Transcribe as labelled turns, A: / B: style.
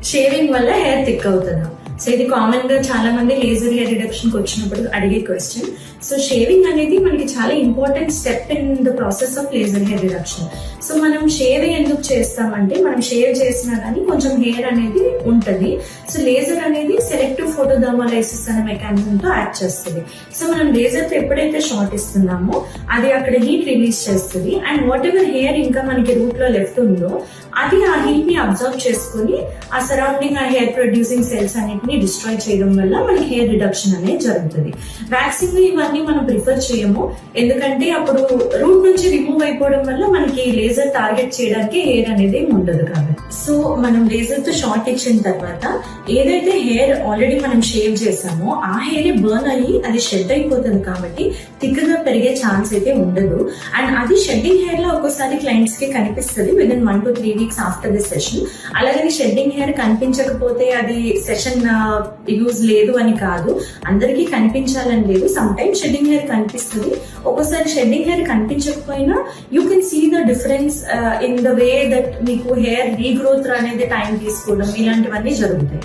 A: Shaving వల్ల hair thick అవుతుందా? So ఇది కామన్ గా చాలా మంది లేజర్ హెయిర్ రిడక్షన్ కి వచ్చినప్పుడు అడిగే క్వశ్చన్. సో షేవింగ్ అనేది మనకి చాలా important step in the process of laser hair reduction. So మనం షేవ్ ఎందుకు చేస్తామంటే, మనం షేవ్ చేసినా కానీ కొంచెం హెయిర్ అనేది ఉంటది. సో లేజర్ అనేది సెలెక్టివ్ ఫోటోథర్మలైసిస్ అనే మెకానిజం తో యాక్ట్ చేస్తుంది. సో మనం లేజర్ తో ఎప్పుడైతే షార్ట్ ఇస్తున్నామో అది అక్కడ హీట్ రిలీజ్ చేస్తుంది. అండ్ వాట్ ఎవర్ హెయిర్ ఇంకా మనకి రూట్ లో లెఫ్ట్ ఉందో అది ఆ హీట్ ని అబ్జర్వ్ చేసుకుని ఆ సరౌండింగ్ ఆ హెయిర్ ప్రొడ్యూసింగ్ సెల్స్ అన్నిటిని డిస్ట్రాయ్ చేయడం వల్ల మనకి హెయిర్ రిడక్షన్ అనేది జరుగుతుంది. వ్యాక్సింగ్ ఇవన్నీ మనం ప్రిఫర్ చేయము, ఎందుకంటే అప్పుడు రూట్ నుంచి రిమూవ్ అయిపోవడం వల్ల మనకి లేజర్ టార్గెట్ చేయడానికి హెయిర్ అనేది ఉండదు కాబట్టి. సో మనం లేజర్ తో షార్ట్ ఇచ్చిన తర్వాత ఏదైతే హెయిర్ ఆల్రెడీ మనం షేవ్ చేసామో ఆ హెయిర్ బర్న్ అయ్యి అది షెడ్ అయిపోతుంది కాబట్టి థిక్ గా పెరిగే ఛాన్స్ అయితే ఉండదు. అండ్ అది షెడ్డింగ్ హెయిర్ లో ఒక్కోసారి క్లయింట్స్ కి కనిపిస్తుంది within 1 to 3 weeks after the session. అలాగే షెడ్డింగ్ హెయిర్ కనిపించకపోతే అది సెషన్ యూజ్ లేదు అని కాదు, అందరికీ కనిపించాలని లేదు. సమ్ టైమ్స్ షెడ్డింగ్ హెయిర్ కనిపిస్తుంది, ఒక్కోసారి షెడ్డింగ్ హెయిర్ కనిపించకపోయినా you can see the difference in the way that మీకు హెయిర్ రీగ్రోత్ అనేది టైం తీసుకోవడం ఇలాంటివన్నీ జరుగుతాయి.